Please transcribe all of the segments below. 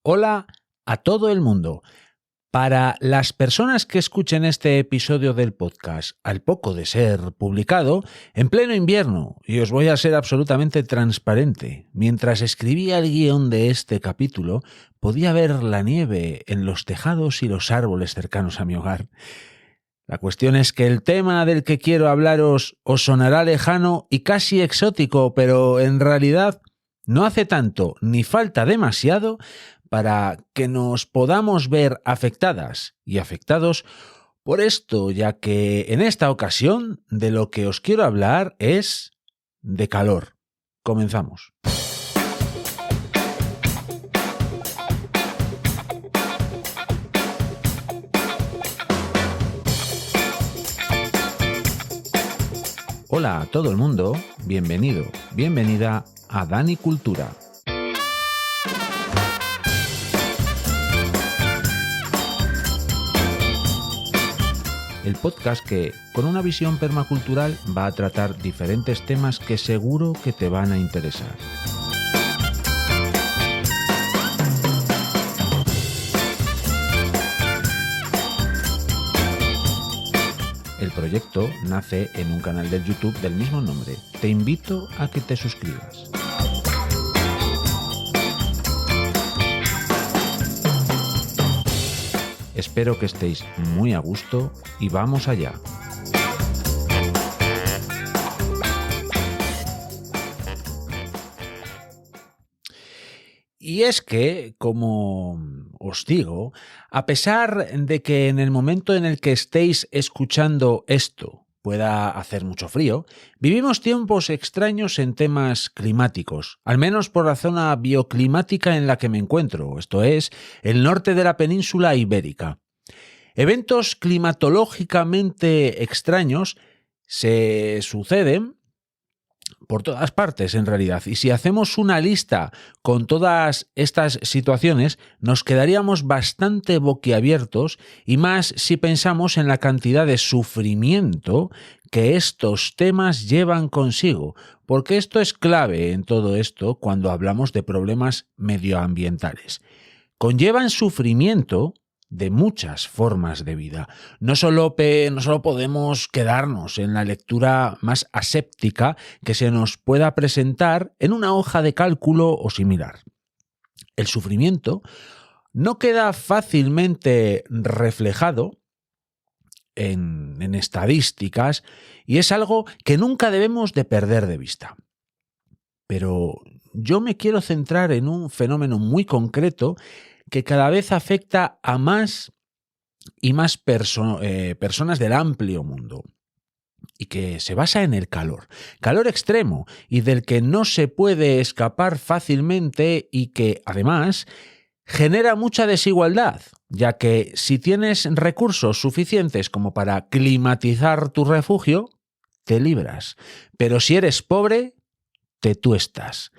Hola a todo el mundo. Para las personas que escuchen este episodio del podcast al poco de ser publicado, en pleno invierno, y os voy a ser absolutamente transparente, mientras escribía el guión de este capítulo, podía ver la nieve en los tejados y los árboles cercanos a mi hogar. La cuestión es que el tema del que quiero hablaros os sonará lejano y casi exótico, pero en realidad no hace tanto ni falta demasiado para que nos podamos ver afectadas y afectados por esto, ya que en esta ocasión de lo que os quiero hablar es de calor. Comenzamos. Hola a todo el mundo, bienvenido, bienvenida a Dani Cultura. El podcast que, con una visión permacultural, va a tratar diferentes temas que seguro que te van a interesar. El proyecto nace en un canal de YouTube del mismo nombre. Te invito a que te suscribas. Espero que estéis muy a gusto y vamos allá. Y es que, como os digo, a pesar de que en el momento en el que estéis escuchando esto pueda hacer mucho frío, vivimos tiempos extraños en temas climáticos, al menos por la zona bioclimática en la que me encuentro, esto es, el norte de la península ibérica. Eventos climatológicamente extraños se suceden por todas partes en realidad, y si hacemos una lista con todas estas situaciones nos quedaríamos bastante boquiabiertos, y más si pensamos en la cantidad de sufrimiento que estos temas llevan consigo, porque esto es clave en todo esto cuando hablamos de problemas medioambientales. Conllevan sufrimiento de muchas formas de vida. No solo podemos quedarnos en la lectura más aséptica que se nos pueda presentar en una hoja de cálculo o similar. El sufrimiento no queda fácilmente reflejado en estadísticas y es algo que nunca debemos de perder de vista. Pero yo me quiero centrar en un fenómeno muy concreto que cada vez afecta a más y más personas del amplio mundo, y que se basa en el calor extremo y del que no se puede escapar fácilmente, y que además genera mucha desigualdad, ya que si tienes recursos suficientes como para climatizar tu refugio, te libras, pero si eres pobre, te tuestas.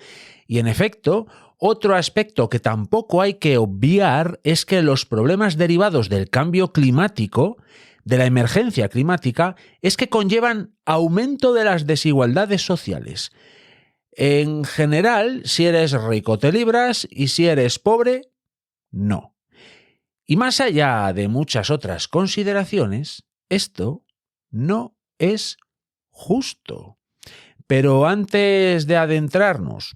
Y en efecto, otro aspecto que tampoco hay que obviar es que los problemas derivados del cambio climático, de la emergencia climática, es que conllevan aumento de las desigualdades sociales. En general, si eres rico te libras y si eres pobre, no. Y más allá de muchas otras consideraciones, esto no es justo. Pero antes de adentrarnos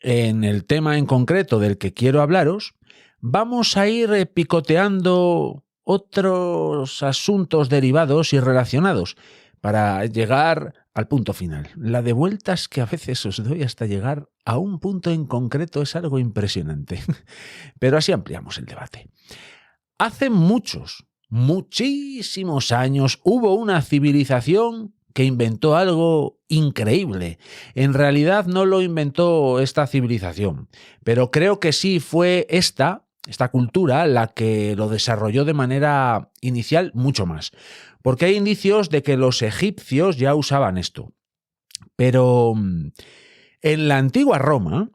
en el tema en concreto del que quiero hablaros, vamos a ir picoteando otros asuntos derivados y relacionados para llegar al punto final. La de vueltas que a veces os doy hasta llegar a un punto en concreto es algo impresionante. Pero así ampliamos el debate. Hace muchísimos años hubo una civilización que inventó algo increíble. En realidad no lo inventó esta civilización, pero creo que sí fue esta cultura la que lo desarrolló de manera inicial mucho más, porque hay indicios de que los egipcios ya usaban esto. Pero en la antigua Roma,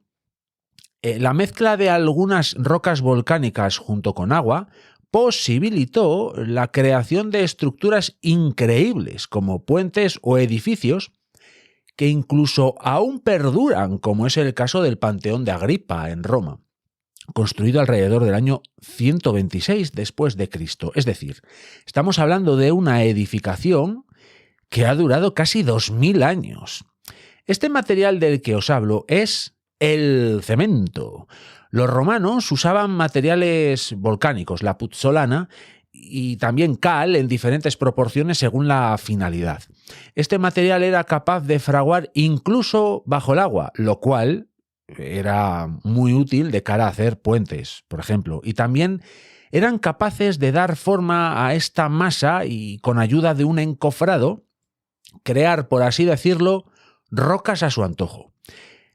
la mezcla de algunas rocas volcánicas junto con agua posibilitó la creación de estructuras increíbles como puentes o edificios que incluso aún perduran, como es el caso del Panteón de Agripa en Roma. construido alrededor del año 126 después de Cristo. Es decir, estamos hablando de una edificación que ha durado casi 2000 años. Este material del que os hablo es el cemento. Los romanos usaban materiales volcánicos, la puzzolana, y también cal en diferentes proporciones según la finalidad. Este material era capaz de fraguar incluso bajo el agua, lo cual era muy útil de cara a hacer puentes, por ejemplo. Y también eran capaces de dar forma a esta masa y, con ayuda de un encofrado, crear, por así decirlo, rocas a su antojo.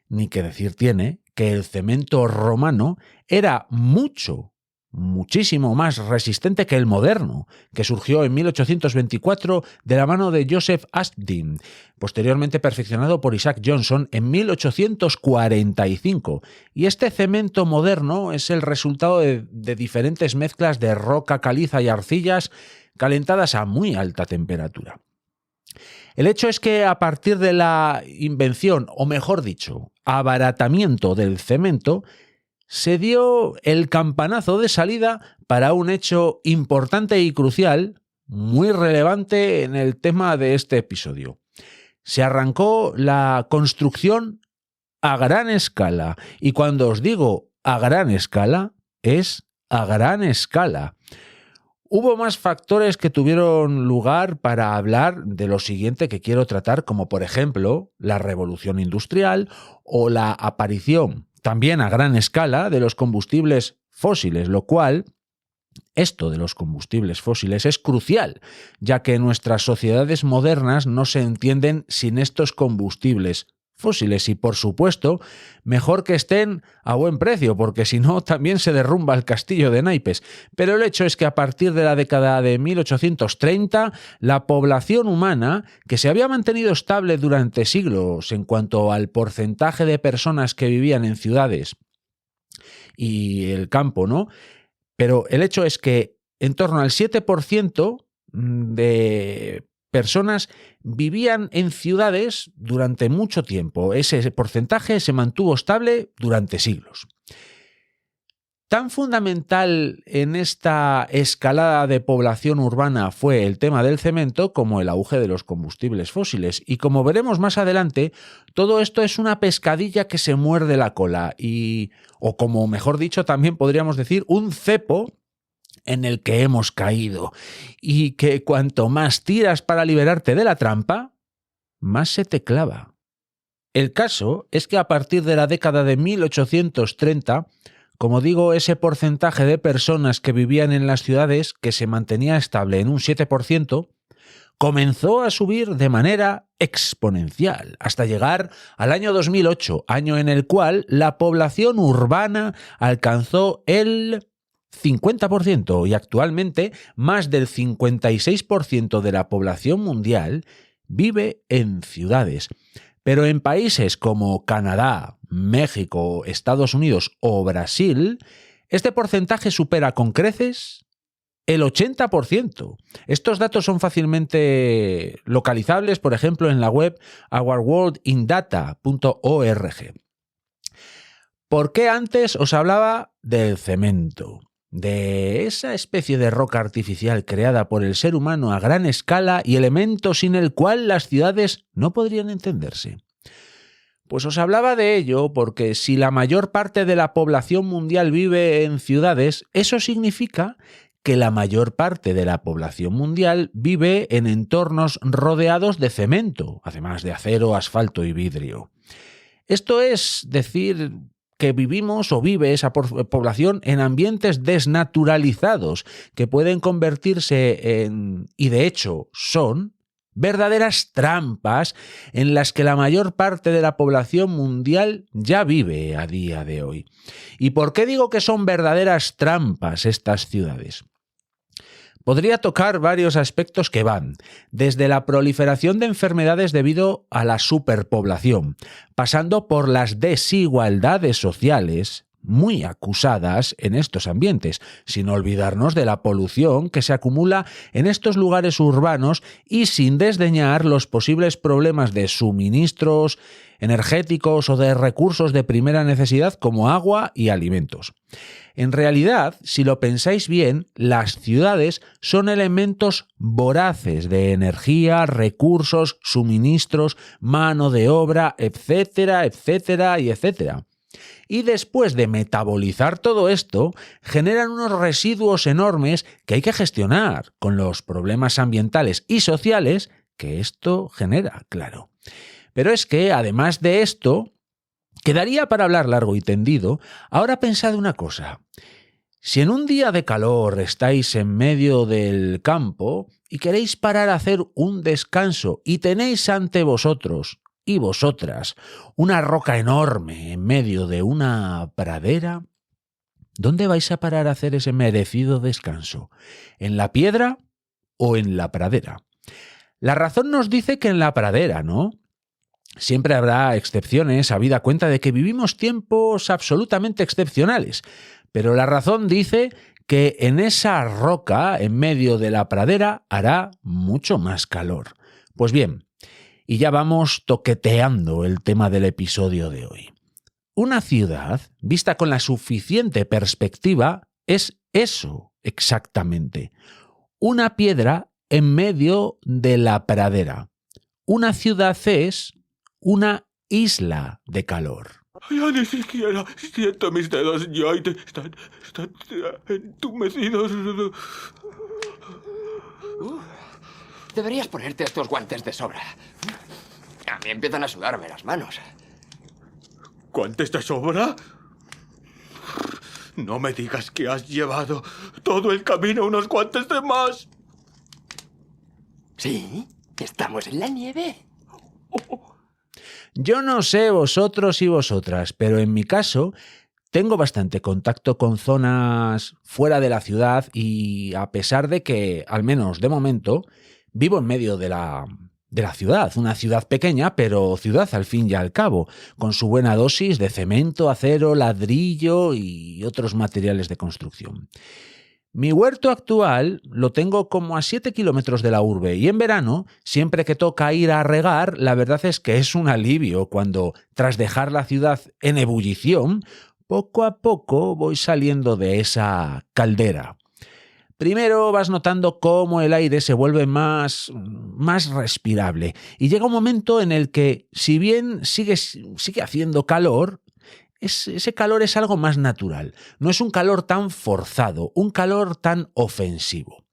Ni que decir tiene que el cemento romano era muchísimo más resistente que el moderno, que surgió en 1824 de la mano de Joseph Aspdin, posteriormente perfeccionado por Isaac Johnson en 1845. Y este cemento moderno es el resultado de diferentes mezclas de roca caliza y arcillas calentadas a muy alta temperatura. El hecho es que a partir de la invención, o mejor dicho, abaratamiento del cemento, se dio el campanazo de salida para un hecho importante y crucial, muy relevante en el tema de este episodio. Se arrancó la construcción a gran escala, y cuando os digo a gran escala, es a gran escala. Hubo más factores que tuvieron lugar para hablar de lo siguiente que quiero tratar, como por ejemplo la revolución industrial o la aparición, también a gran escala, de los combustibles fósiles, lo cual, esto de los combustibles fósiles es crucial, ya que nuestras sociedades modernas no se entienden sin estos combustibles fósiles y, por supuesto, mejor que estén a buen precio, porque si no también se derrumba el castillo de naipes. Pero el hecho es que a partir de la década de 1830, la población humana, que se había mantenido estable durante siglos en cuanto al porcentaje de personas que vivían en ciudades y el campo, ¿no? Pero el hecho es que en torno al 7% de personas vivían en ciudades durante mucho tiempo. Ese porcentaje se mantuvo estable durante siglos. Tan fundamental en esta escalada de población urbana fue el tema del cemento como el auge de los combustibles fósiles. Y como veremos más adelante, todo esto es una pescadilla que se muerde la cola o como mejor dicho también podríamos decir, un cepo en el que hemos caído, y que cuanto más tiras para liberarte de la trampa, más se te clava. El caso es que a partir de la década de 1830, como digo, ese porcentaje de personas que vivían en las ciudades, que se mantenía estable en un 7%, comenzó a subir de manera exponencial, hasta llegar al año 2008, año en el cual la población urbana alcanzó el 50%, y actualmente más del 56% de la población mundial vive en ciudades. Pero en países como Canadá, México, Estados Unidos o Brasil, este porcentaje supera con creces el 80%. Estos datos son fácilmente localizables, por ejemplo, en la web ourworldindata.org. ¿Por qué antes os hablaba del cemento? De esa especie de roca artificial creada por el ser humano a gran escala y elemento sin el cual las ciudades no podrían entenderse. Pues os hablaba de ello porque si la mayor parte de la población mundial vive en ciudades, eso significa que la mayor parte de la población mundial vive en entornos rodeados de cemento, además de acero, asfalto y vidrio. Esto es decir que vivimos o vive esa población en ambientes desnaturalizados que pueden convertirse en, y de hecho son, verdaderas trampas en las que la mayor parte de la población mundial ya vive a día de hoy. ¿Y por qué digo que son verdaderas trampas estas ciudades? Podría tocar varios aspectos que van desde la proliferación de enfermedades debido a la superpoblación, pasando por las desigualdades sociales, muy acusadas en estos ambientes, sin olvidarnos de la polución que se acumula en estos lugares urbanos y sin desdeñar los posibles problemas de suministros energéticos o de recursos de primera necesidad como agua y alimentos. En realidad, si lo pensáis bien, las ciudades son elementos voraces de energía, recursos, suministros, mano de obra, etcétera, etcétera y etcétera. Y después de metabolizar todo esto, generan unos residuos enormes que hay que gestionar con los problemas ambientales y sociales que esto genera, claro. Pero es que, además de esto, quedaría para hablar largo y tendido. Ahora pensad una cosa. Si en un día de calor estáis en medio del campo y queréis parar a hacer un descanso y tenéis ante vosotros y vosotras una roca enorme en medio de una pradera, ¿dónde vais a parar a hacer ese merecido descanso? ¿En la piedra o en la pradera? La razón nos dice que en la pradera, ¿no? Siempre habrá excepciones, habida cuenta de que vivimos tiempos absolutamente excepcionales, pero la razón dice que en esa roca, en medio de la pradera, hará mucho más calor. Pues bien, y ya vamos toqueteando el tema del episodio de hoy. Una ciudad, vista con la suficiente perspectiva, es eso exactamente. Una piedra en medio de la pradera. Una ciudad es una isla de calor. Ya ni siquiera siento mis dedos ya y están entumecidos. Deberías ponerte estos guantes de sobra. A mí empiezan a sudarme las manos. ¿Guantes de sobra? No me digas que has llevado todo el camino unos guantes de más. Sí, estamos en la nieve. Yo no sé vosotros y vosotras, pero en mi caso tengo bastante contacto con zonas fuera de la ciudad y a pesar de que, al menos de momento, vivo en medio de la ciudad, una ciudad pequeña, pero ciudad al fin y al cabo, con su buena dosis de cemento, acero, ladrillo y otros materiales de construcción. Mi huerto actual lo tengo como a 7 kilómetros de la urbe y en verano, siempre que toca ir a regar, la verdad es que es un alivio cuando, tras dejar la ciudad en ebullición, poco a poco voy saliendo de esa caldera. Primero vas notando cómo el aire se vuelve más respirable y llega un momento en el que, si bien sigue haciendo calor, ese calor es algo más natural. No es un calor tan forzado, un calor tan ofensivo.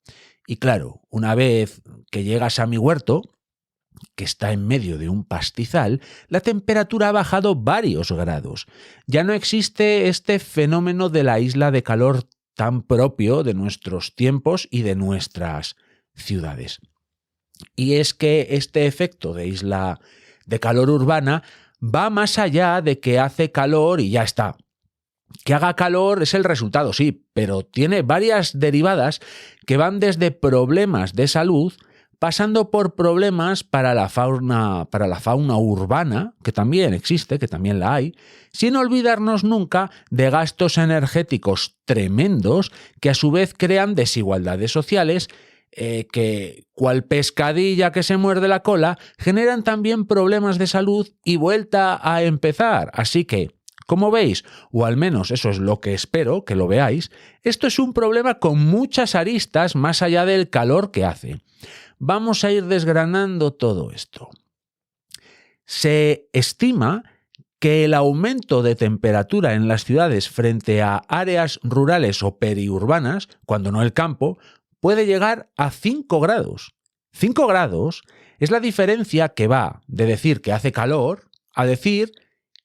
Y claro, una vez que llegas a mi huerto, que está en medio de un pastizal, la temperatura ha bajado varios grados. Ya no existe este fenómeno de la isla de calor tan propio de nuestros tiempos y de nuestras ciudades. Y es que este efecto de isla de calor urbana va más allá de que hace calor y ya está. Que haga calor es el resultado, sí, pero tiene varias derivadas que van desde problemas de salud, pasando por problemas para la fauna urbana, que también existe, que también la hay, sin olvidarnos nunca de gastos energéticos tremendos que a su vez crean desigualdades sociales que, cual pescadilla que se muerde la cola, generan también problemas de salud y vuelta a empezar. Así que, como veis, o al menos eso es lo que espero que lo veáis, esto es un problema con muchas aristas más allá del calor que hace. Vamos a ir desgranando todo esto. Se estima que el aumento de temperatura en las ciudades frente a áreas rurales o periurbanas, cuando no el campo, puede llegar a 5 grados. 5 grados es la diferencia que va de decir que hace calor a decir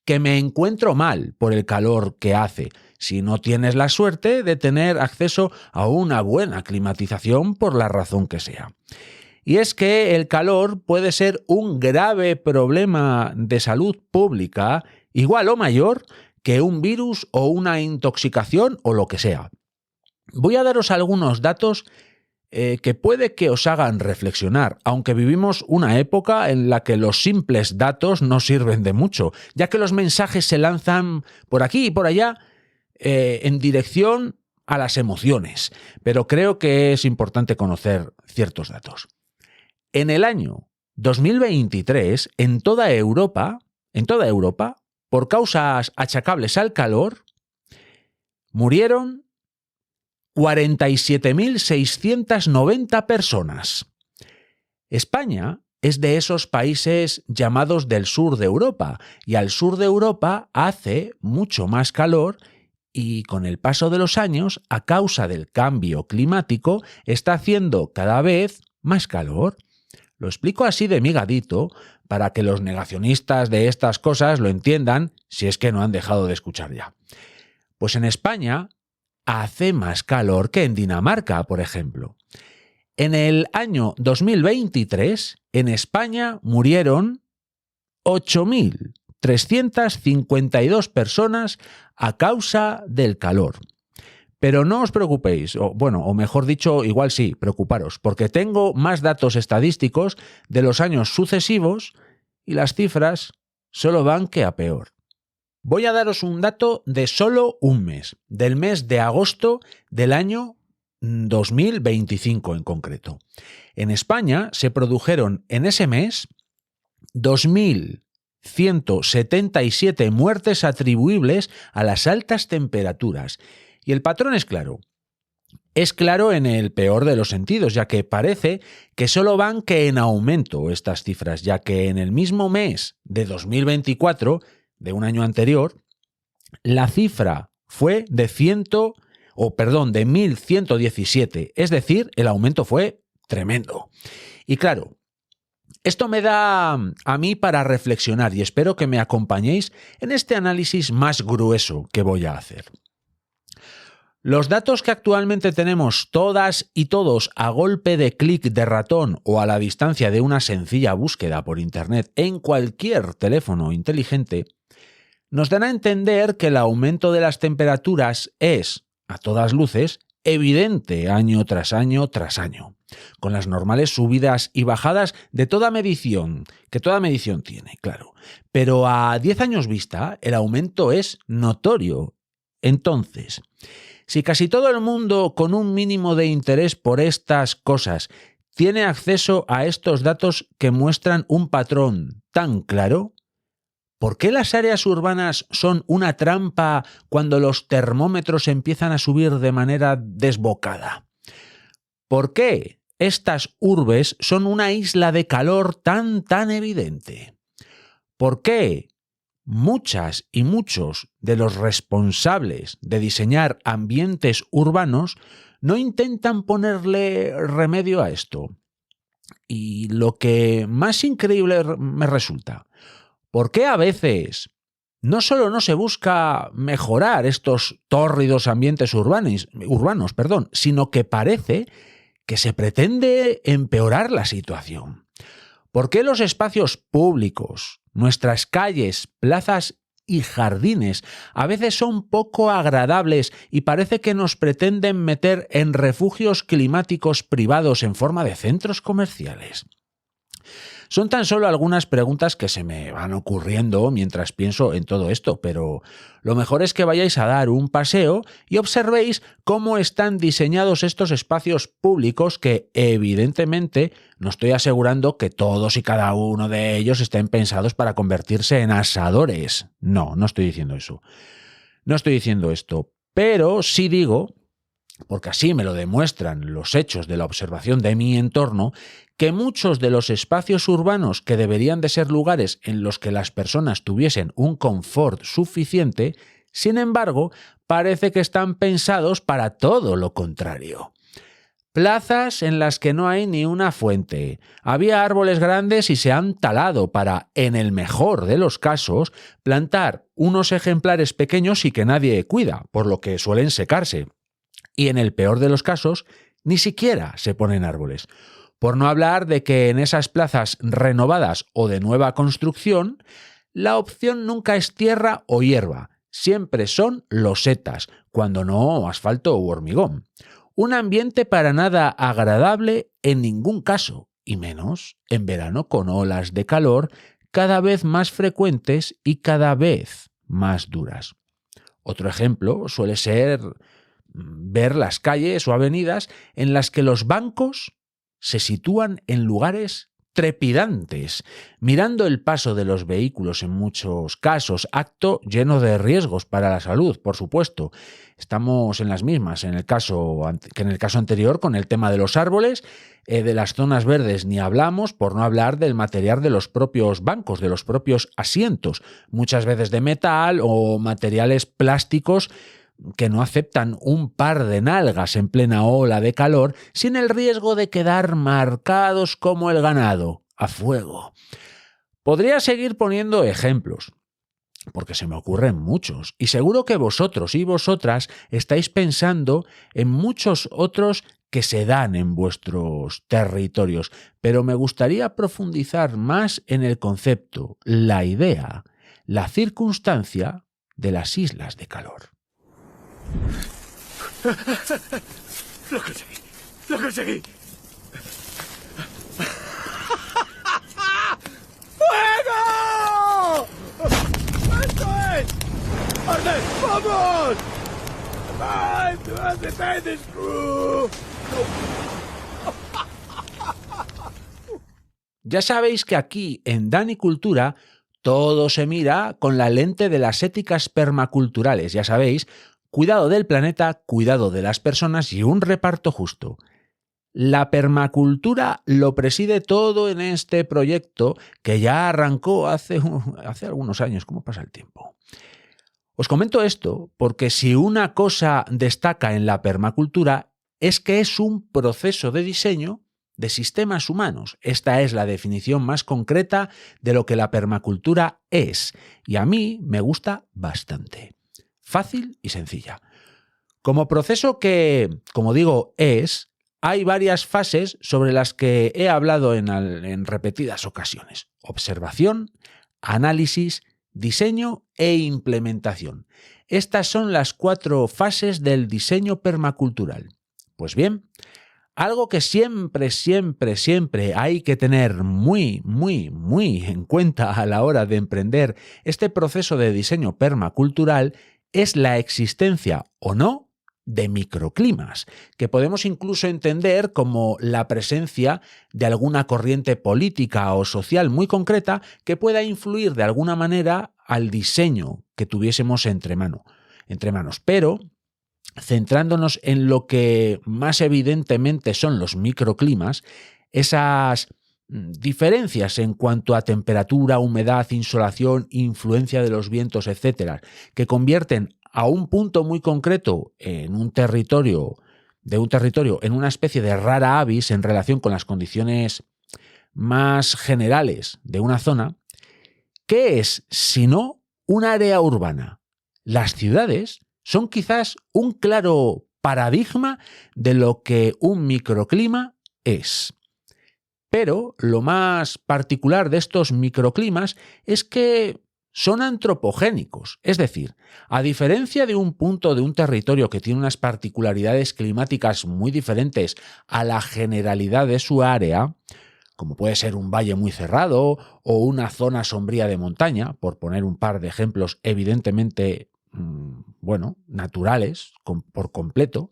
que me encuentro mal por el calor que hace, si no tienes la suerte de tener acceso a una buena climatización por la razón que sea. Y es que el calor puede ser un grave problema de salud pública, igual o mayor que un virus o una intoxicación o lo que sea. Voy a daros algunos datos que puede que os hagan reflexionar, aunque vivimos una época en la que los simples datos no sirven de mucho, ya que los mensajes se lanzan por aquí y por allá en dirección a las emociones, pero creo que es importante conocer ciertos datos. En el año 2023, en toda Europa, por causas achacables al calor, murieron 47.690 personas. España es de esos países llamados del sur de Europa, y al sur de Europa hace mucho más calor y con el paso de los años, a causa del cambio climático, está haciendo cada vez más calor. Lo explico así de migadito para que los negacionistas de estas cosas lo entiendan, si es que no han dejado de escuchar ya. Pues en España hace más calor que en Dinamarca, por ejemplo. En el año 2023, en España murieron 8.352 personas a causa del calor. Pero no os preocupéis, o mejor dicho, igual sí, preocuparos, porque tengo más datos estadísticos de los años sucesivos y las cifras solo van que a peor. Voy a daros un dato de solo un mes, del mes de agosto del año 2025 en concreto. En España se produjeron en ese mes 2.177 muertes atribuibles a las altas temperaturas. Y el patrón es claro. Es claro en el peor de los sentidos, ya que parece que solo van que en aumento estas cifras, ya que en el mismo mes de 2024, de un año anterior, la cifra fue de 1.117, es decir, el aumento fue tremendo. Y claro, esto me da a mí para reflexionar y espero que me acompañéis en este análisis más grueso que voy a hacer. Los datos que actualmente tenemos todas y todos a golpe de clic de ratón o a la distancia de una sencilla búsqueda por Internet en cualquier teléfono inteligente, nos dan a entender que el aumento de las temperaturas es, a todas luces, evidente año tras año tras año, con las normales subidas y bajadas de toda medición, que toda medición tiene, claro. Pero a 10 años vista, el aumento es notorio. Entonces, si casi todo el mundo con un mínimo de interés por estas cosas tiene acceso a estos datos que muestran un patrón tan claro, ¿por qué las áreas urbanas son una trampa cuando los termómetros empiezan a subir de manera desbocada? ¿Por qué estas urbes son una isla de calor tan evidente? ¿Por qué muchas y muchos de los responsables de diseñar ambientes urbanos no intentan ponerle remedio a esto? Y lo que más increíble me resulta, ¿por qué a veces no solo no se busca mejorar estos tórridos ambientes urbanos, sino que parece que se pretende empeorar la situación? ¿Por qué los espacios públicos, nuestras calles, plazas y jardines a veces son poco agradables y parece que nos pretenden meter en refugios climáticos privados en forma de centros comerciales? Son tan solo algunas preguntas que se me van ocurriendo mientras pienso en todo esto, pero lo mejor es que vayáis a dar un paseo y observéis cómo están diseñados estos espacios públicos que, evidentemente, no estoy asegurando que todos y cada uno de ellos estén pensados para convertirse en asadores. No estoy diciendo eso. No estoy diciendo esto, pero sí digo, porque así me lo demuestran los hechos de la observación de mi entorno, que muchos de los espacios urbanos que deberían de ser lugares en los que las personas tuviesen un confort suficiente, sin embargo, parece que están pensados para todo lo contrario. Plazas en las que no hay ni una fuente. Había árboles grandes y se han talado para, en el mejor de los casos, plantar unos ejemplares pequeños y que nadie cuida, por lo que suelen secarse. Y en el peor de los casos, ni siquiera se ponen árboles. Por no hablar de que en esas plazas renovadas o de nueva construcción, la opción nunca es tierra o hierba, siempre son losetas, cuando no asfalto u hormigón. Un ambiente para nada agradable en ningún caso, y menos en verano con olas de calor cada vez más frecuentes y cada vez más duras. Otro ejemplo suele ser ver las calles o avenidas en las que los bancos se sitúan en lugares trepidantes, mirando el paso de los vehículos en muchos casos, acto lleno de riesgos para la salud, por supuesto. Estamos en las mismas que en el caso anterior con el tema de los árboles, de las zonas verdes ni hablamos, por no hablar del material de los propios bancos, de los propios asientos, muchas veces de metal o materiales plásticos que no aceptan un par de nalgas en plena ola de calor sin el riesgo de quedar marcados como el ganado, a fuego. Podría seguir poniendo ejemplos, porque se me ocurren muchos, y seguro que vosotros y vosotras estáis pensando en muchos otros que se dan en vuestros territorios, pero me gustaría profundizar más en el concepto, la idea, la circunstancia de las islas de calor. ¡Lo conseguí! ¡Lo conseguí! ¡Fuego! ¡Esto es! ¡Arde! ¡Vamos! ¡The screw! Ya sabéis que aquí en Danicultura todo se mira con la lente de las éticas permaculturales, ya sabéis, cuidado del planeta, cuidado de las personas y un reparto justo. La permacultura lo preside todo en este proyecto que ya arrancó hace algunos años. ¿Cómo pasa el tiempo? Os comento esto porque si una cosa destaca en la permacultura es que es un proceso de diseño de sistemas humanos. Esta es la definición más concreta de lo que la permacultura es y a mí me gusta bastante. Fácil y sencilla. Como proceso que, como digo, hay varias fases sobre las que he hablado en repetidas ocasiones. Observación, análisis, diseño e implementación. Estas son las 4 fases del diseño permacultural. Pues bien, algo que siempre hay que tener muy en cuenta a la hora de emprender este proceso de diseño permacultural es la existencia o no de microclimas, que podemos incluso entender como la presencia de alguna corriente política o social muy concreta que pueda influir de alguna manera al diseño que tuviésemos entre manos. Pero, centrándonos en lo que más evidentemente son los microclimas, esas diferencias en cuanto a temperatura, humedad, insolación, influencia de los vientos, etcétera, que convierten a un punto muy concreto de un territorio en una especie de rara avis en relación con las condiciones más generales de una zona, ¿qué es sino un área urbana? Las ciudades son quizás un claro paradigma de lo que un microclima es. Pero lo más particular de estos microclimas es que son antropogénicos, es decir, a diferencia de un punto de un territorio que tiene unas particularidades climáticas muy diferentes a la generalidad de su área, como puede ser un valle muy cerrado o una zona sombría de montaña, por poner un par de ejemplos evidentemente, naturales por completo,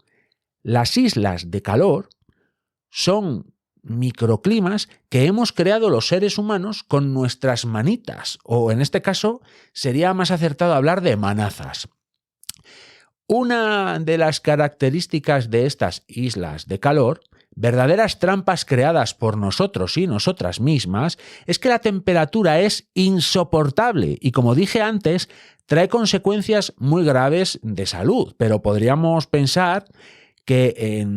las islas de calor son microclimas que hemos creado los seres humanos con nuestras manitas, o en este caso sería más acertado hablar de manazas. Una de las características de estas islas de calor, verdaderas trampas creadas por nosotros y nosotras mismas, es que la temperatura es insoportable y, como dije antes, trae consecuencias muy graves de salud, pero podríamos pensar que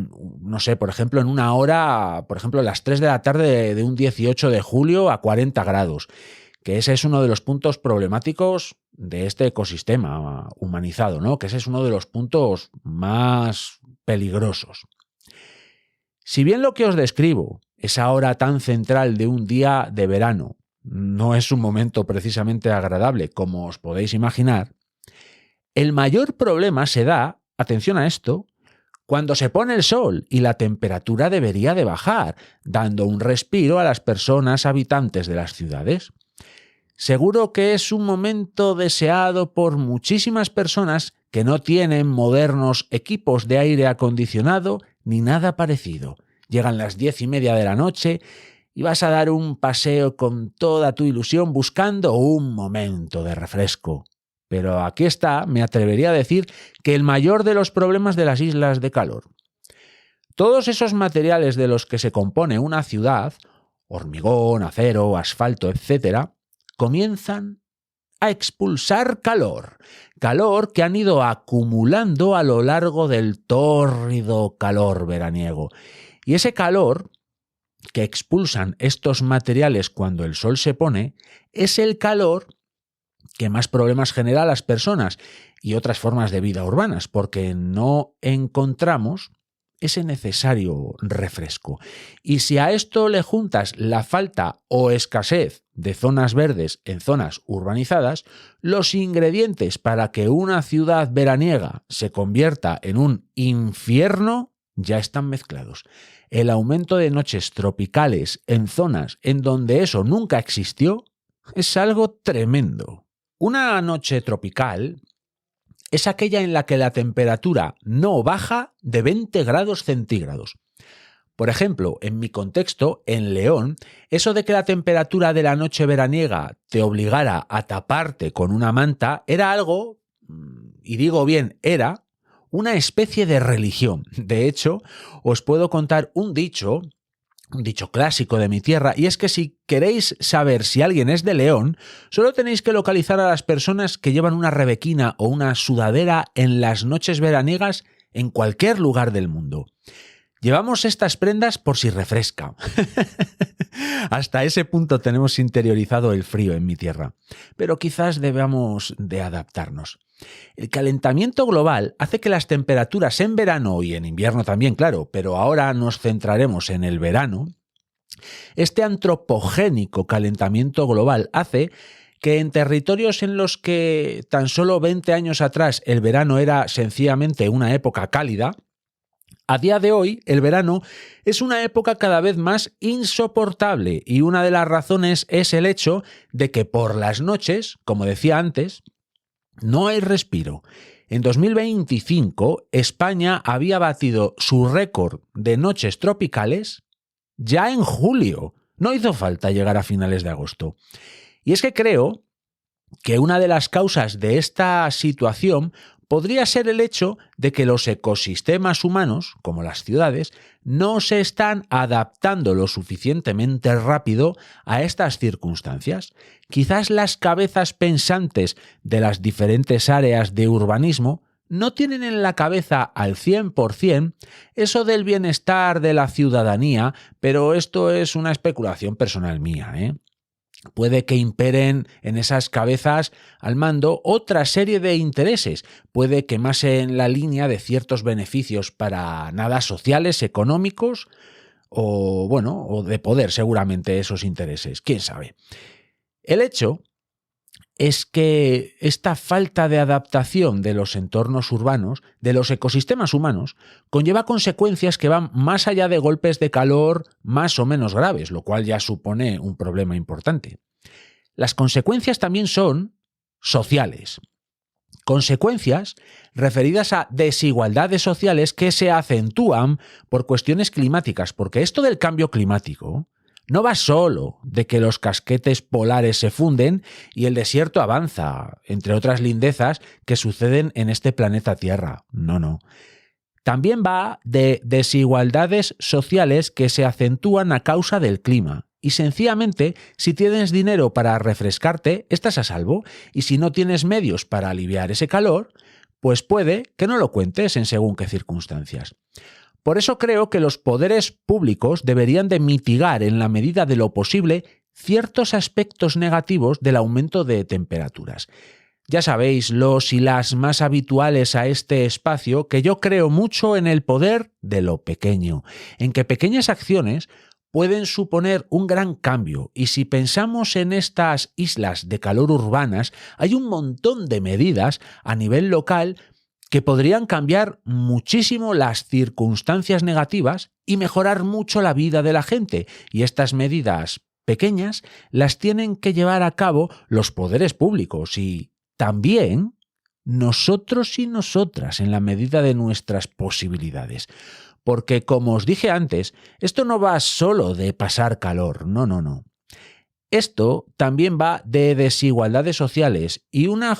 por ejemplo, en una hora, por ejemplo, a las 3 de la tarde de un 18 de julio a 40 grados, que ese es uno de los puntos problemáticos de este ecosistema humanizado, ¿no? Que ese es uno de los puntos más peligrosos. Si bien lo que os describo, esa hora tan central de un día de verano, no es un momento precisamente agradable, como os podéis imaginar, el mayor problema se da, atención a esto, cuando se pone el sol y la temperatura debería de bajar, dando un respiro a las personas habitantes de las ciudades. Seguro que es un momento deseado por muchísimas personas que no tienen modernos equipos de aire acondicionado ni nada parecido. Llegan las 10:30 de la noche y vas a dar un paseo con toda tu ilusión buscando un momento de refresco. Pero aquí está, me atrevería a decir, que el mayor de los problemas de las islas de calor. Todos esos materiales de los que se compone una ciudad, hormigón, acero, asfalto, etc., comienzan a expulsar calor. Calor que han ido acumulando a lo largo del tórrido calor veraniego. Y ese calor que expulsan estos materiales cuando el sol se pone es el calor que más problemas genera a las personas y otras formas de vida urbanas, porque no encontramos ese necesario refresco. Y si a esto le juntas la falta o escasez de zonas verdes en zonas urbanizadas, los ingredientes para que una ciudad veraniega se convierta en un infierno ya están mezclados. El aumento de noches tropicales en zonas en donde eso nunca existió es algo tremendo. Una noche tropical es aquella en la que la temperatura no baja de 20 grados centígrados. Por ejemplo, en mi contexto, en León, eso de que la temperatura de la noche veraniega te obligara a taparte con una manta era algo, y digo bien, era una especie de religión. De hecho, os puedo contar un dicho clásico de mi tierra, y es que si queréis saber si alguien es de León, solo tenéis que localizar a las personas que llevan una rebequina o una sudadera en las noches veraniegas en cualquier lugar del mundo. Llevamos estas prendas por si refresca. Hasta ese punto tenemos interiorizado el frío en mi tierra, pero quizás debamos de adaptarnos. El calentamiento global hace que las temperaturas en verano y en invierno también, claro, pero ahora nos centraremos en el verano. Este antropogénico calentamiento global hace que en territorios en los que tan solo 20 años atrás el verano era sencillamente una época cálida, a día de hoy, el verano es una época cada vez más insoportable y una de las razones es el hecho de que por las noches, como decía antes, no hay respiro. En 2025, España había batido su récord de noches tropicales ya en julio. No hizo falta llegar a finales de agosto. Y es que creo que una de las causas de esta situación podría ser el hecho de que los ecosistemas humanos, como las ciudades, no se están adaptando lo suficientemente rápido a estas circunstancias. Quizás las cabezas pensantes de las diferentes áreas de urbanismo no tienen en la cabeza al 100% eso del bienestar de la ciudadanía, pero esto es una especulación personal mía, Puede que imperen en esas cabezas al mando otra serie de intereses, puede que más en la línea de ciertos beneficios para nada sociales, económicos o de poder seguramente esos intereses, quién sabe. El hecho es que esta falta de adaptación de los entornos urbanos, de los ecosistemas humanos, conlleva consecuencias que van más allá de golpes de calor más o menos graves, lo cual ya supone un problema importante. Las consecuencias también son sociales. Consecuencias referidas a desigualdades sociales que se acentúan por cuestiones climáticas, porque esto del cambio climático no va solo de que los casquetes polares se funden y el desierto avanza, entre otras lindezas que suceden en este planeta Tierra. No. También va de desigualdades sociales que se acentúan a causa del clima. Y sencillamente, si tienes dinero para refrescarte, estás a salvo. Y si no tienes medios para aliviar ese calor, pues puede que no lo cuentes en según qué circunstancias. Por eso creo que los poderes públicos deberían de mitigar en la medida de lo posible ciertos aspectos negativos del aumento de temperaturas. Ya sabéis, los y las más habituales a este espacio, que yo creo mucho en el poder de lo pequeño, en que pequeñas acciones pueden suponer un gran cambio, y si pensamos en estas islas de calor urbanas, hay un montón de medidas a nivel local que podrían cambiar muchísimo las circunstancias negativas y mejorar mucho la vida de la gente. Y estas medidas pequeñas las tienen que llevar a cabo los poderes públicos y también nosotros y nosotras en la medida de nuestras posibilidades. Porque, como os dije antes, esto no va solo de pasar calor, no. Esto también va de desigualdades sociales y una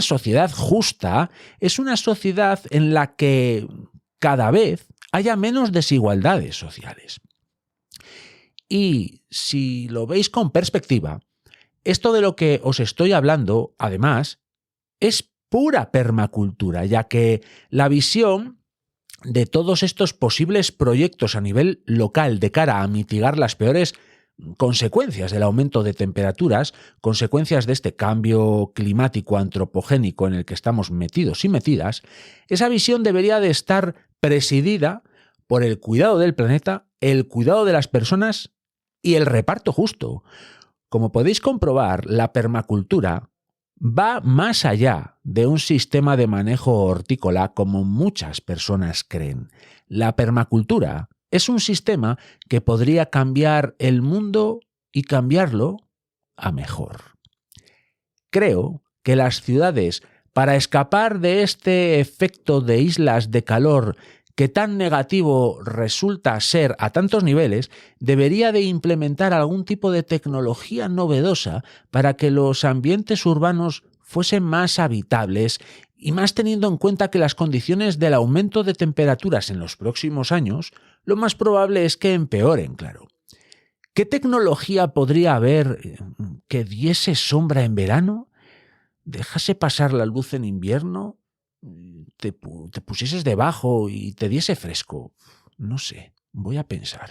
sociedad justa es una sociedad en la que cada vez haya menos desigualdades sociales. Y si lo veis con perspectiva, esto de lo que os estoy hablando, además, es pura permacultura, ya que la visión de todos estos posibles proyectos a nivel local de cara a mitigar las peores consecuencias del aumento de temperaturas, consecuencias de este cambio climático antropogénico en el que estamos metidos y metidas, esa visión debería de estar presidida por el cuidado del planeta, el cuidado de las personas y el reparto justo. Como podéis comprobar, la permacultura va más allá de un sistema de manejo hortícola como muchas personas creen. La permacultura es un sistema que podría cambiar el mundo y cambiarlo a mejor. Creo que las ciudades, para escapar de este efecto de islas de calor que tan negativo resulta ser a tantos niveles, debería de implementar algún tipo de tecnología novedosa para que los ambientes urbanos fuesen más habitables y más teniendo en cuenta que las condiciones del aumento de temperaturas en los próximos años, lo más probable es que empeoren, claro. ¿Qué tecnología podría haber que diese sombra en verano, dejase pasar la luz en invierno, te pusieses debajo y te diese fresco? No sé, voy a pensar.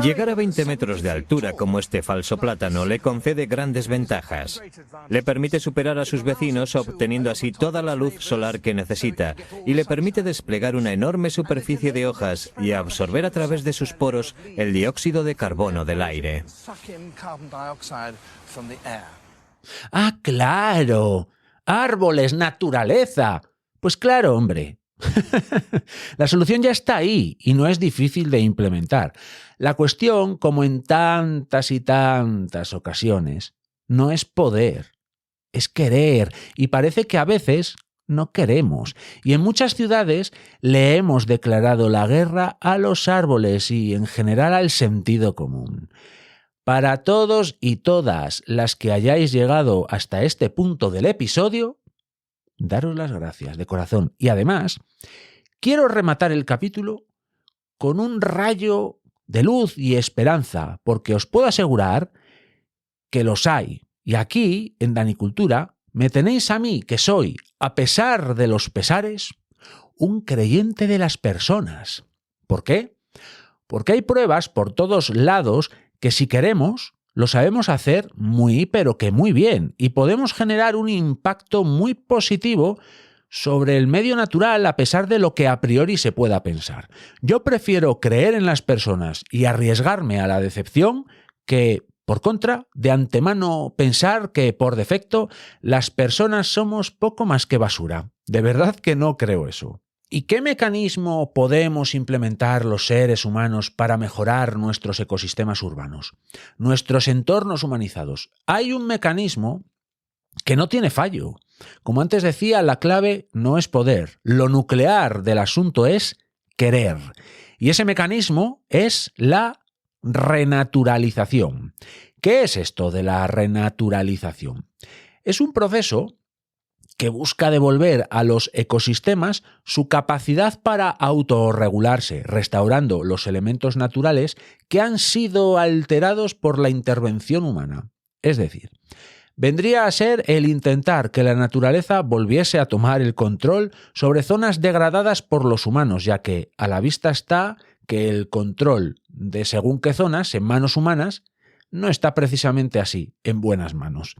Llegar a 20 metros de altura como este falso plátano le concede grandes ventajas. Le permite superar a sus vecinos obteniendo así toda la luz solar que necesita y le permite desplegar una enorme superficie de hojas y absorber a través de sus poros el dióxido de carbono del aire. ¡Ah, claro! ¡Árboles, naturaleza! Pues claro, hombre. La solución ya está ahí y no es difícil de implementar. La cuestión, como en tantas y tantas ocasiones, no es poder, es querer, y parece que a veces no queremos. Y en muchas ciudades le hemos declarado la guerra a los árboles y en general al sentido común. Para todos y todas las que hayáis llegado hasta este punto del episodio, daros las gracias de corazón. Y además, quiero rematar el capítulo con un rayo de luz y esperanza, porque os puedo asegurar que los hay. Y aquí, en Danicultura, me tenéis a mí, que soy, a pesar de los pesares, un creyente de las personas. ¿Por qué? Porque hay pruebas por todos lados que si queremos, lo sabemos hacer muy, pero que muy bien, y podemos generar un impacto muy positivo sobre el medio natural a pesar de lo que a priori se pueda pensar. Yo prefiero creer en las personas y arriesgarme a la decepción que, por contra, de antemano pensar que, por defecto, las personas somos poco más que basura. De verdad que no creo eso. ¿Y qué mecanismo podemos implementar los seres humanos para mejorar nuestros ecosistemas urbanos, nuestros entornos humanizados? Hay un mecanismo que no tiene fallo. Como antes decía, la clave no es poder. Lo nuclear del asunto es querer. Y ese mecanismo es la renaturalización. ¿Qué es esto de la renaturalización? Es un proceso que busca devolver a los ecosistemas su capacidad para autorregularse, restaurando los elementos naturales que han sido alterados por la intervención humana. Es decir, vendría a ser el intentar que la naturaleza volviese a tomar el control sobre zonas degradadas por los humanos, ya que a la vista está que el control de según qué zonas en manos humanas no está precisamente así, en buenas manos.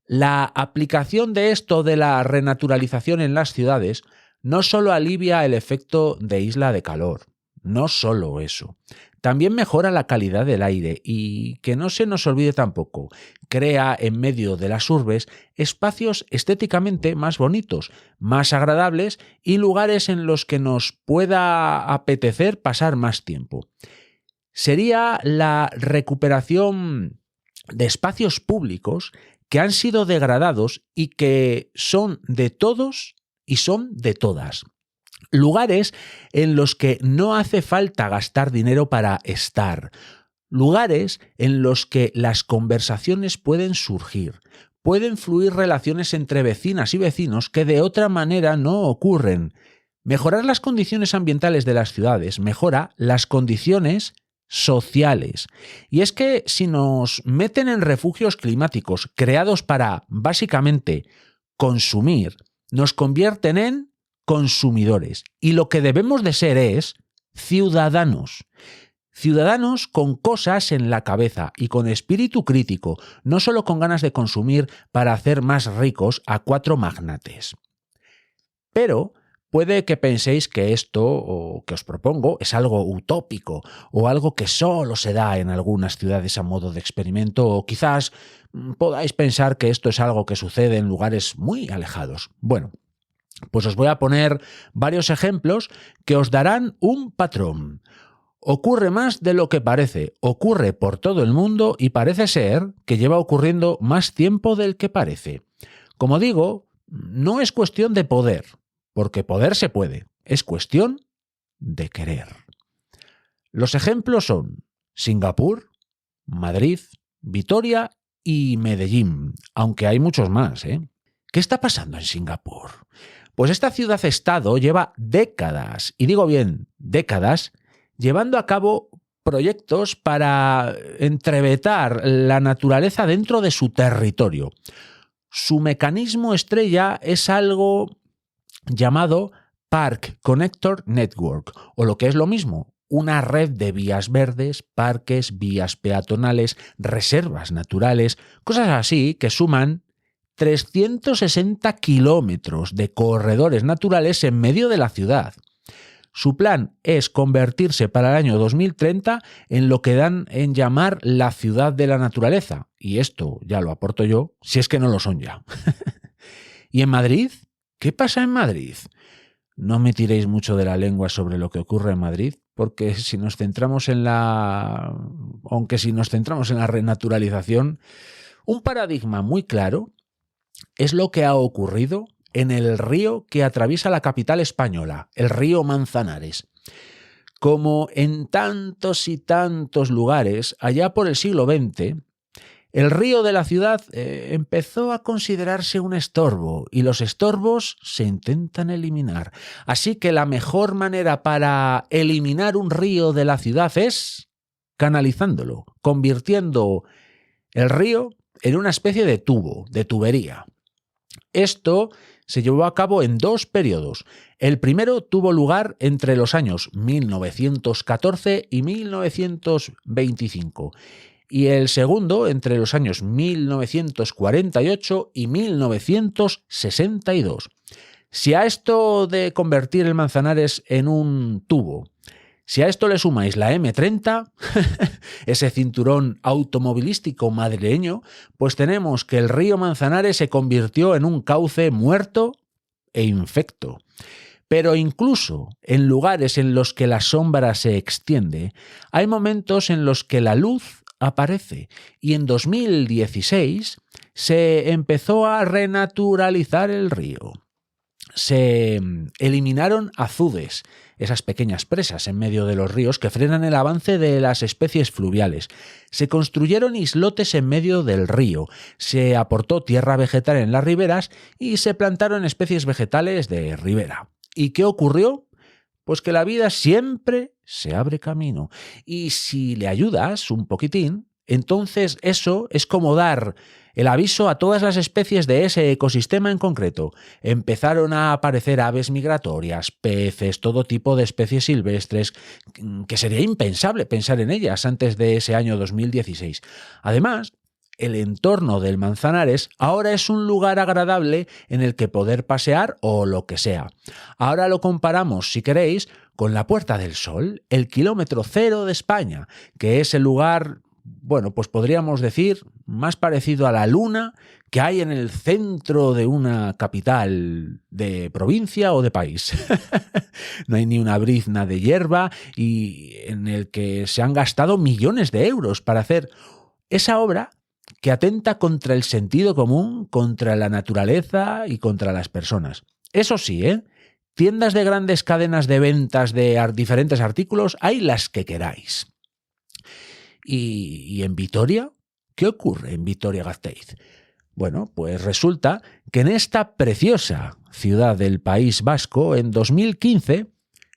La aplicación de esto de la renaturalización en las ciudades no solo alivia el efecto de isla de calor, no solo eso. También mejora la calidad del aire y, que no se nos olvide tampoco, crea en medio de las urbes espacios estéticamente más bonitos, más agradables y lugares en los que nos pueda apetecer pasar más tiempo. Sería la recuperación de espacios públicos que han sido degradados y que son de todos y son de todas. Lugares en los que no hace falta gastar dinero para estar. Lugares en los que las conversaciones pueden surgir. Pueden fluir relaciones entre vecinas y vecinos que de otra manera no ocurren. Mejorar las condiciones ambientales de las ciudades mejora las condiciones sociales. Y es que si nos meten en refugios climáticos creados para, básicamente, consumir, nos convierten en consumidores. Y lo que debemos de ser es ciudadanos. Ciudadanos con cosas en la cabeza y con espíritu crítico, no solo con ganas de consumir para hacer más ricos a 4 magnates. Pero puede que penséis que esto o que os propongo es algo utópico o algo que solo se da en algunas ciudades a modo de experimento, o quizás podáis pensar que esto es algo que sucede en lugares muy alejados. Bueno, pues os voy a poner varios ejemplos que os darán un patrón. Ocurre más de lo que parece, ocurre por todo el mundo y parece ser que lleva ocurriendo más tiempo del que parece. Como digo, no es cuestión de poder, porque poder se puede, es cuestión de querer. Los ejemplos son Singapur, Madrid, Vitoria y Medellín, aunque hay muchos más, ¿eh? ¿Qué está pasando en Singapur? Pues esta ciudad-estado lleva décadas, y digo bien, décadas, llevando a cabo proyectos para entrevetar la naturaleza dentro de su territorio. Su mecanismo estrella es algo llamado Park Connector Network, o lo que es lo mismo, una red de vías verdes, parques, vías peatonales, reservas naturales, cosas así que suman 360 kilómetros de corredores naturales en medio de la ciudad. Su plan es convertirse para el año 2030 en lo que dan en llamar la ciudad de la naturaleza. Y esto ya lo aporto yo, si es que no lo son ya. ¿Y en Madrid? ¿Qué pasa en Madrid? No me tiréis mucho de la lengua sobre lo que ocurre en Madrid, porque si nos centramos en aunque si nos centramos en la renaturalización, un paradigma muy claro es lo que ha ocurrido en el río que atraviesa la capital española, el río Manzanares. Como en tantos y tantos lugares, allá por el siglo XX, el río de la ciudad empezó a considerarse un estorbo y los estorbos se intentan eliminar. Así que la mejor manera para eliminar un río de la ciudad es canalizándolo, convirtiendo el río en una especie de tubo, de tubería. Esto se llevó a cabo en 2 periodos. El primero tuvo lugar entre los años 1914 y 1925 y el segundo entre los años 1948 y 1962. Si a esto de convertir el Manzanares en un tubo, si a esto le sumáis la M30, ese cinturón automovilístico madrileño, pues tenemos que el río Manzanares se convirtió en un cauce muerto e infecto. Pero incluso en lugares en los que la sombra se extiende, hay momentos en los que la luz aparece, y en 2016 se empezó a renaturalizar el río. Se eliminaron azudes, esas pequeñas presas en medio de los ríos que frenan el avance de las especies fluviales. Se construyeron islotes en medio del río, se aportó tierra vegetal en las riberas y se plantaron especies vegetales de ribera. ¿Y qué ocurrió? Pues que la vida siempre se abre camino. Y si le ayudas un poquitín, entonces eso es como dar el aviso a todas las especies de ese ecosistema en concreto. Empezaron a aparecer aves migratorias, peces, todo tipo de especies silvestres, que sería impensable pensar en ellas antes de ese año 2016. Además, el entorno del Manzanares ahora es un lugar agradable en el que poder pasear o lo que sea. Ahora lo comparamos, si queréis, con la Puerta del Sol, el kilómetro cero de España, que es el lugar, bueno, pues podríamos decir, más parecido a la luna que hay en el centro de una capital de provincia o de país. No hay ni una brizna de hierba y en el que se han gastado millones de euros para hacer esa obra que atenta contra el sentido común, contra la naturaleza y contra las personas. Eso sí, tiendas de grandes cadenas de ventas de diferentes artículos, hay las que queráis. ¿Y en Vitoria? ¿Qué ocurre en Vitoria-Gasteiz? Bueno, pues resulta que en esta preciosa ciudad del País Vasco, en 2015,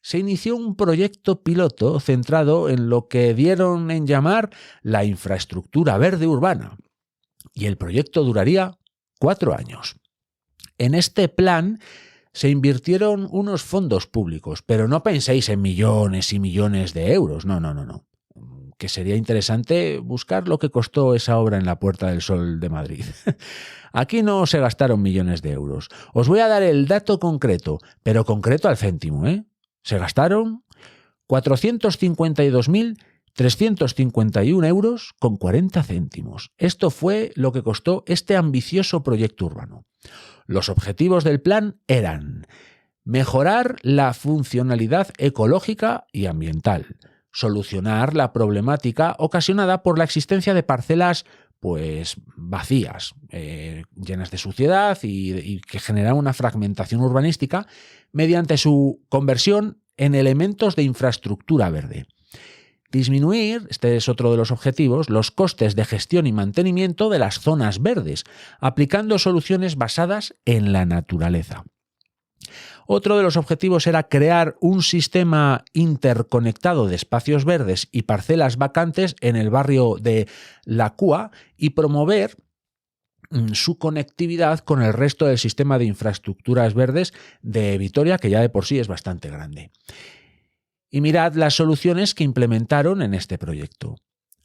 se inició un proyecto piloto centrado en lo que dieron en llamar la infraestructura verde urbana. Y el proyecto duraría 4 años. En este plan se invirtieron unos fondos públicos, pero no penséis en millones y millones de euros, no. Que sería interesante buscar lo que costó esa obra en la Puerta del Sol de Madrid. Aquí no se gastaron millones de euros. Os voy a dar el dato concreto, pero concreto al céntimo, Se gastaron 452.351 euros con 40 céntimos. Esto fue lo que costó este ambicioso proyecto urbano. Los objetivos del plan eran mejorar la funcionalidad ecológica y ambiental, solucionar la problemática ocasionada por la existencia de parcelas pues vacías, llenas de suciedad y que generan una fragmentación urbanística mediante su conversión en elementos de infraestructura verde. Disminuir, este es otro de los objetivos, los costes de gestión y mantenimiento de las zonas verdes, aplicando soluciones basadas en la naturaleza. Otro de los objetivos era crear un sistema interconectado de espacios verdes y parcelas vacantes en el barrio de La Cúa y promover su conectividad con el resto del sistema de infraestructuras verdes de Vitoria, que ya de por sí es bastante grande. Y mirad las soluciones que implementaron en este proyecto.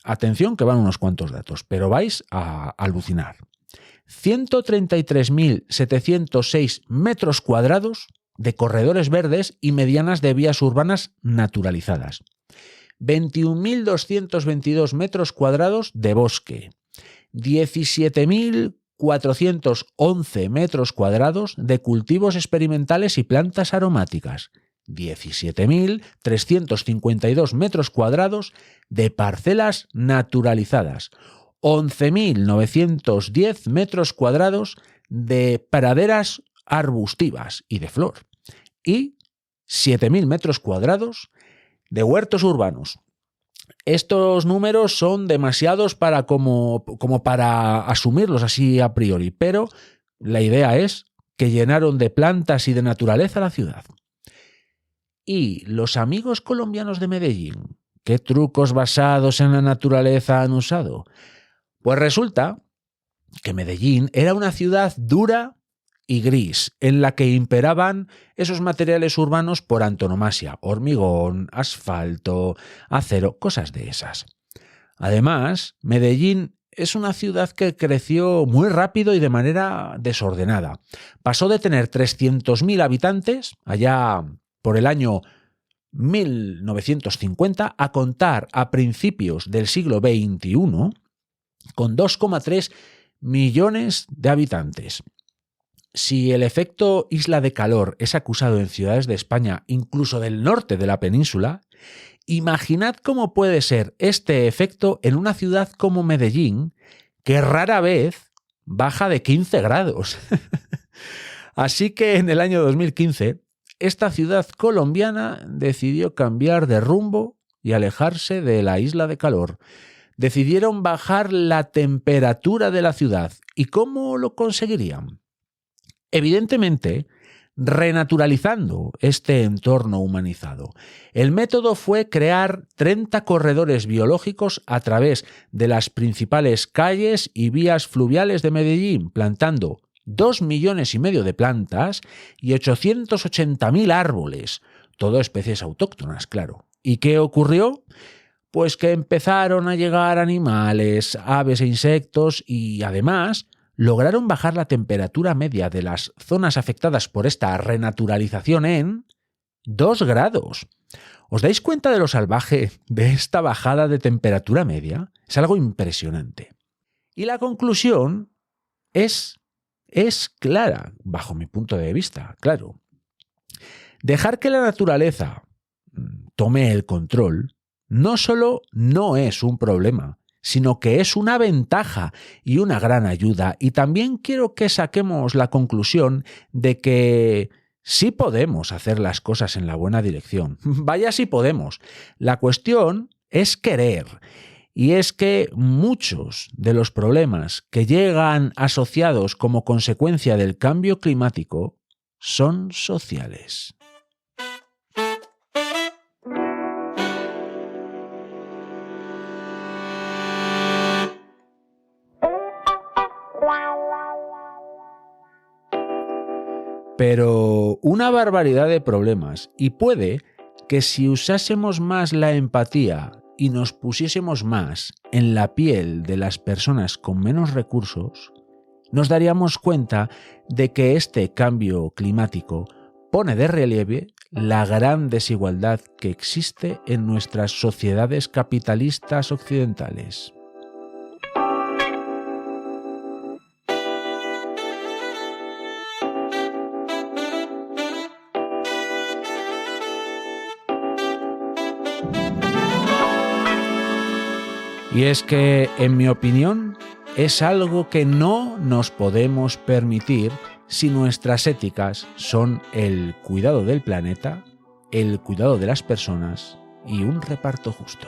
Atención, que van unos cuantos datos, pero vais a alucinar. 133.706 metros cuadrados de corredores verdes y medianas de vías urbanas naturalizadas. 21.222 metros cuadrados de bosque. 17.411 metros cuadrados de cultivos experimentales y plantas aromáticas. 17.352 metros cuadrados de parcelas naturalizadas. 11.910 metros cuadrados de praderas arbustivas y de flor. Y 7.000 metros cuadrados de huertos urbanos. Estos números son demasiados para como para asumirlos así a priori, pero la idea es que llenaron de plantas y de naturaleza la ciudad. Y los amigos colombianos de Medellín, ¿qué trucos basados en la naturaleza han usado? Pues resulta que Medellín era una ciudad dura y gris, en la que imperaban esos materiales urbanos por antonomasia: hormigón, asfalto, acero, cosas de esas. Además, Medellín es una ciudad que creció muy rápido y de manera desordenada. Pasó de tener 300.000 habitantes, allá por el año 1950, a contar a principios del siglo XXI con 2,3 millones de habitantes. Si el efecto isla de calor es acusado en ciudades de España, incluso del norte de la península, imaginad cómo puede ser este efecto en una ciudad como Medellín, que rara vez baja de 15 grados. Así que en el año 2015, esta ciudad colombiana decidió cambiar de rumbo y alejarse de la isla de calor. Decidieron bajar la temperatura de la ciudad. ¿Y cómo lo conseguirían? Evidentemente, renaturalizando este entorno humanizado. El método fue crear 30 corredores biológicos a través de las principales calles y vías fluviales de Medellín, plantando 2,5 millones de plantas y 880.000 árboles, todo especies autóctonas, claro. ¿Y qué ocurrió? Pues que empezaron a llegar animales, aves e insectos y además lograron bajar la temperatura media de las zonas afectadas por esta renaturalización en 2 grados. ¿Os dais cuenta de lo salvaje de esta bajada de temperatura media? Es algo impresionante. Y la conclusión es clara, bajo mi punto de vista, claro. Dejar que la naturaleza tome el control no solo no es un problema, sino que es una ventaja y una gran ayuda. Y también quiero que saquemos la conclusión de que sí podemos hacer las cosas en la buena dirección. Vaya si podemos. La cuestión es querer. Y es que muchos de los problemas que llegan asociados como consecuencia del cambio climático son sociales. Pero una barbaridad de problemas, y puede que si usásemos más la empatía y nos pusiésemos más en la piel de las personas con menos recursos, nos daríamos cuenta de que este cambio climático pone de relieve la gran desigualdad que existe en nuestras sociedades capitalistas occidentales. Y es que, en mi opinión, es algo que no nos podemos permitir si nuestras éticas son el cuidado del planeta, el cuidado de las personas y un reparto justo.